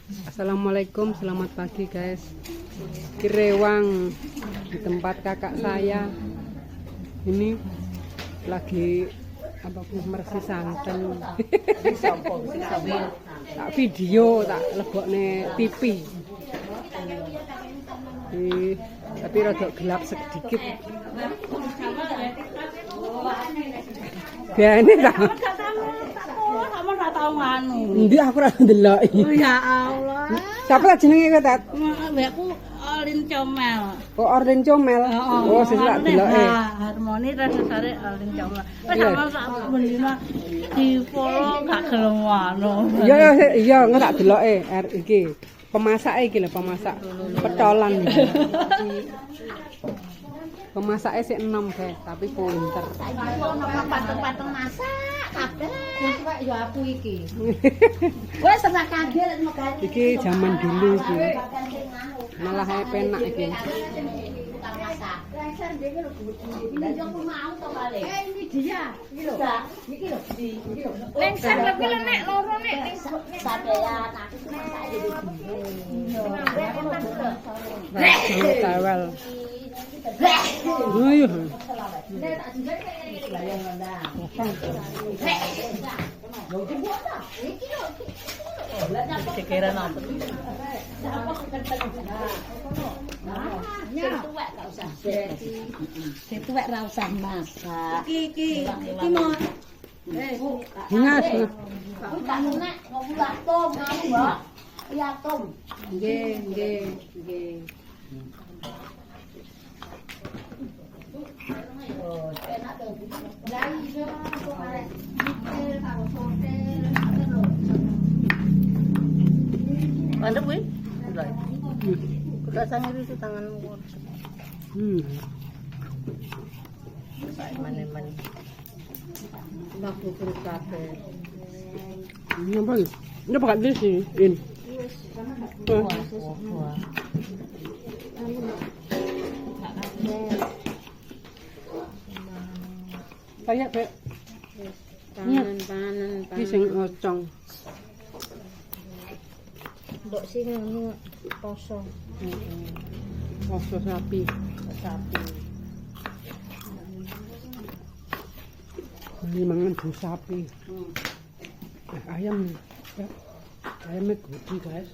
Assalamualaikum, selamat pagi guys. Kirewang di tempat kakak saya. Ini lagi apa bersih santen. Tak video, tak lebokne TV. Tapi rada gelap sedikit. Biane ta. Kamu ora tau nganu. Endi aku ora ndeloki. Oh ya Allah. Siapa jenenge kowe, Tat? Mbakku Olin Comel. Oh, Orden Comel. Oh, sing tak deloke. Harmoni rada sare Olin Comel. Wis sama sak bendina di-follow gak gelem anu. Iya, engko tak deloke iki. Pemasake iki lho, pemasak petolan. Pemasake sik enom, guys, tapi pinter. Saiki ono patung-patung masak kabeh. Kok ya aku iki. Wes ora kaget megane. Iki zaman dulu iki. Malah penak iki. Ini dia. Iki lho. Iki lho. Lengser lagi nek loro nek sadean aku masak iki. Tawel. Ayo. Cekeran apa? Sing tuwek ra usah masak. Iki mau. Ingat. Kan nek ngolah tom ngono, Mbak. Iya tom. Nggih. Oh, enak to. Lah iso kok arek. Mandek kuwi? Enggak. Rasane iki tanganmu. Manen-manen. Lah kukur kabeh. Napa iki? Napa gak di sini? Kayak Bek. Panen. Iki sing ngocong. Mbok sing ngono poso. Poso sapi. Ini mangan bu sapi. Ayam. Ayamnya gede guys.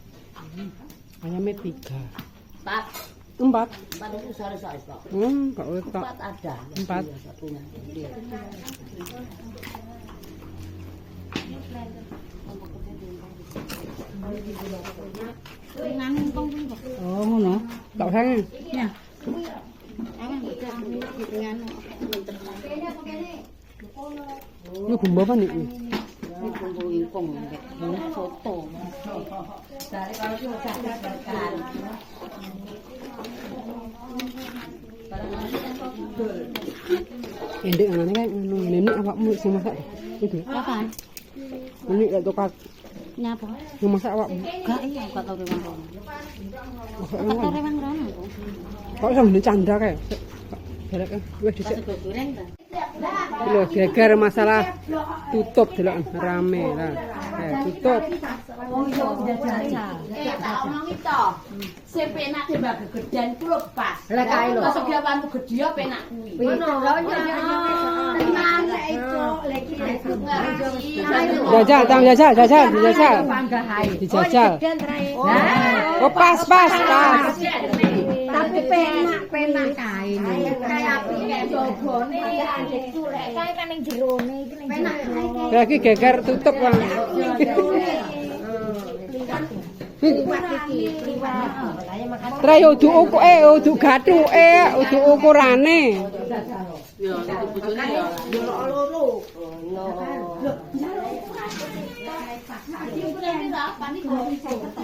Ayamnya 3. 4 itu sore-sore kok. Kok wetok. 4 ada. 4. Oh, ngono. Tak sang. Ya. Ini bumbu apa nih? Ini bumbu ingkung, ini soto. Endek anane kae ngono. Nenek awakmu sing masak. Iki. Apaan? Ini lek tukar Nyapa? sing masak awakmu. Gak iya, gak tau rewang rono. Masak Gak tau ngono. rewang rono. Kok iso ngene canda kae. Delok wis dhisik. Sego goreng ta? Lho geger masalah tutup delok rame lah. Tutup. Oh iya, jajal. Tak omongi to. Sing penak tembak gegedan ku lho pas. Lah kae lho. Masuk gawanmu gedhe ya penak kuwi. Ngono. Lah iya. Tenang iku lagi Jajal, tang jajal. Dijajal. Oh pas. Tapi penak kae ini. Kayak api jogone anjek culek. Kae kan ning jerone iki ning penak. Lagi geger tutup Bang. Tra yo udu gathuke, udu ukurane. Ya, itu bojone ya loro.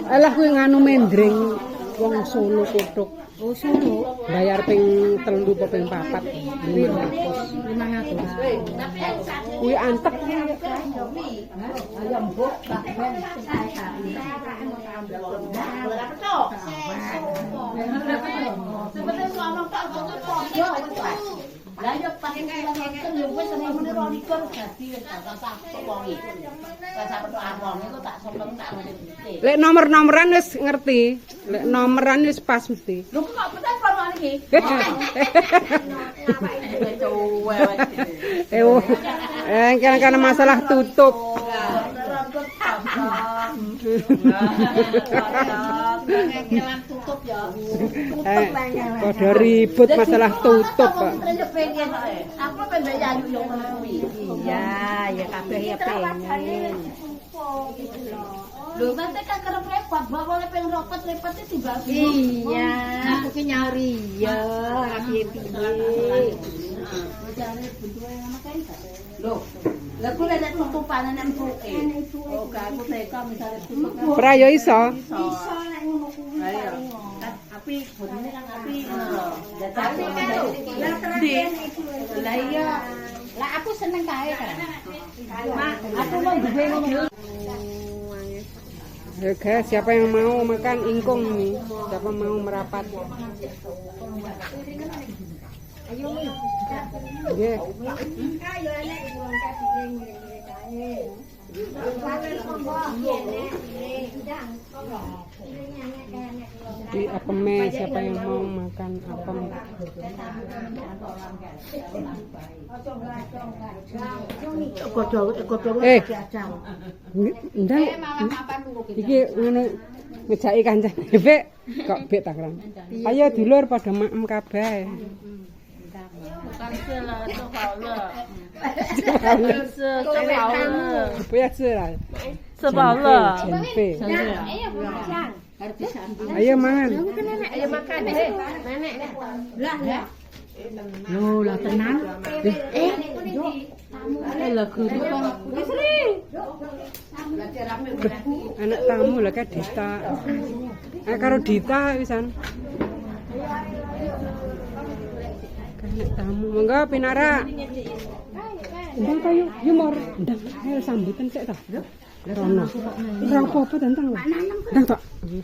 Alah kuwi nganu mendring wong Solo kutuk. Oh, Solo. Bayar ping 3 apa ping 4. 500. Kuwi antep. Ayam mbok bakben Lah yo pakai kan yo wis sama meneh 22 dadi wis tak wong iki. Rasa petuk awong iku tak sombong tak ngene. Lek nomor-nomoran wis ngerti. Lek nomoran wis pas mesti. Lho kok petak kono iki? Karena masalah tutup. Tutup ya. Pada ribut masalah tutup, Pak. Aku pengen yayu yo ngono kuwi. Iya, ya kabeh ya pengen. Lho nanti kan kerep repot, bawa oleh pengen repot tiba. Iya, aku ki nyauri ya, ora piye-piye. Lho, lah kuwi nek tutupan nek empuke. Oh, gak aku teka misale tutup. Ora ya iso. Iso nek ngono kuwi. Ayo. Api bodine kan api. Tapi lah terang lah iya. Lah aku seneng kae kan. Mak, aku mau duwe ngono. Ya guys, siapa yang mau makan ingkung nih? Siapa mau merapat? Ayo nih. Nggih. Di apeme siapa yang mau makan apem? Ndang. Iki ngono ngejaki kancane Bek. Kok Bek tak kram. Ayo dulur pada maem kabeh. 干脆了，做好了，吃做好了，不要吃了，吃饱了，减肥。减肥。 Ayo mangan. Ayo makan, Nenek. Lah. Loh, lah tenang. Lah kudu kan. Anak tamu lah kan Dita. Karo Dita wisan. Anak tamu monggo Pinara. Ndang kayu humor. Ndang ayo sambutan sik ta. Rono. Ora apa-apa tentang lho. Ndang tok.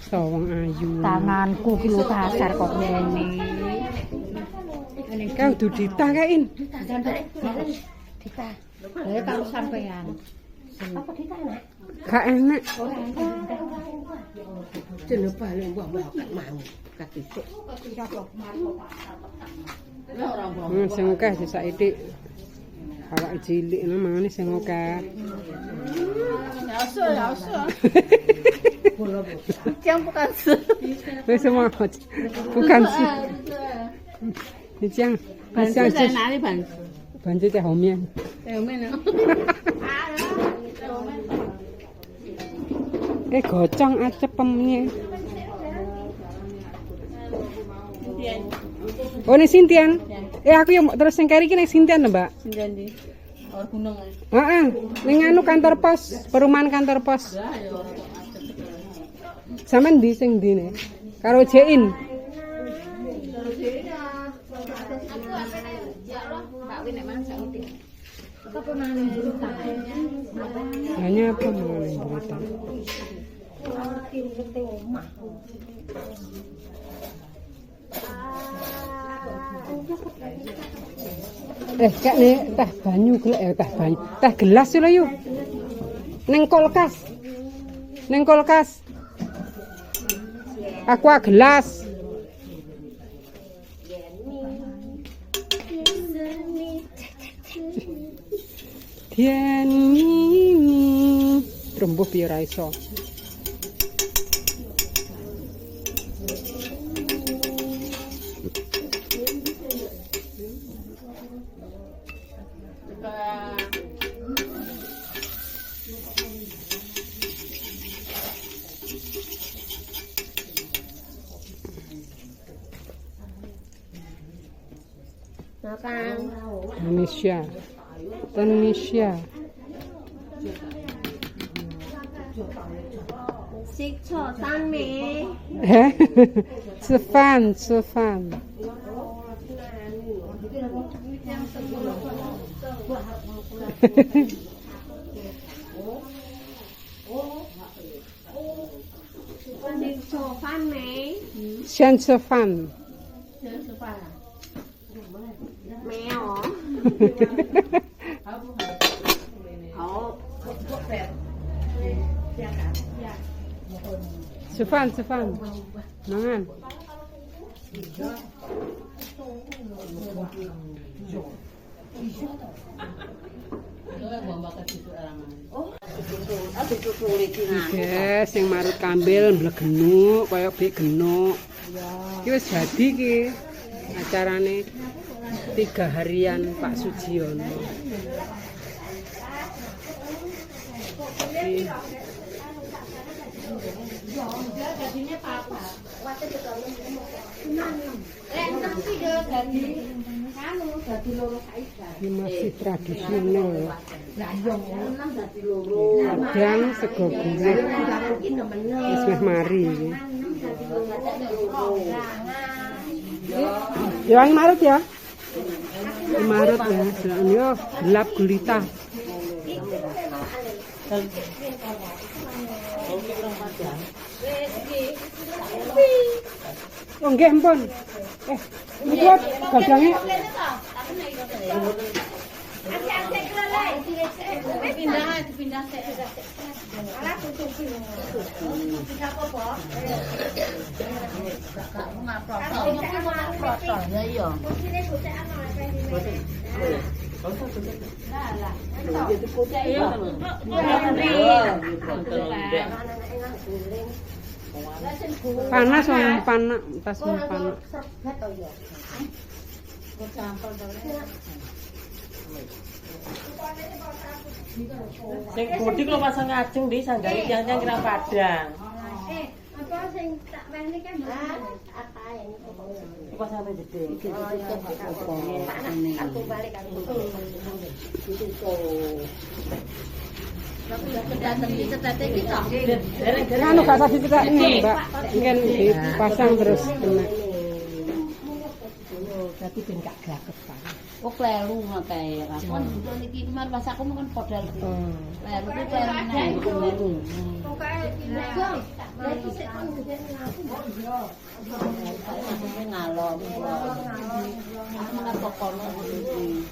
Sawang ayu. Tanganku ki lho kasar kok ngene. Kau dudu Dita kain. Dita. Lah karo sampean. Apa Dita enak? Gak enak. Jeneng balik mbok gak mau. Katisik. Sing akeh saiki awak cilik mangane sing akeh. Yang bukan se. Wis semua bukan sih. Ini yang Bantu saya nari bantu. bantu teh homian. Gocong acepemnya. Oh ini Sintian. Aku yang terus yang kari ini Sintian lho, Mbak. Sintian di Or Gunung. Heeh. Ning anu kantor pos, perumahan kantor pos. Sampeyan ndi sing ndine? Karo Jein. Hanya apa mengenai berita? Kak nih teh banyu gelek ya teh banyu. Teh gelas lho yuk. Ning kulkas. Ning kulkas. Aqua gelas. Tianimi. Trembuh piye ra iso. Makan. Indonesia. Indonesia. Sikcho sanme. Sefan, Sefan. Sikcho sanme. Sian Sefan. Mèo. Sufan, mangan. Guys, yang marut kambil mblegenuk kaya bik genuk. Iki wis jadi iki. Acarane 3 harian Pak Sujiono. Ini masih tradisional ya. Udang sego gurih. Wis meh mari iki. Yang marut ya. Marut ya. Yo gelap gulita. Oh nggih ampun. Niku gadange pindah sik. Ala tutupi. Pindah apa? Ya iya. panas wong panas, tas panas. Sing budi kalau pasang ngajeng di sanggari tiang-tiang kira padang. Apa sing tak wene kan apa ini Iki pasang apa gede. aku balik aku. Anu gak tadi kita ini Mbak, mungkin dipasang terus kena. Dadi ben gak gaget Pak. Oh kleru ngake. Kan butuh niki kemarin pas aku kan podal. Kleru ku kleru nang. Pokoke pindah. Lagi sik kon gede aku yo. Ngalor. Aku nang kono iki.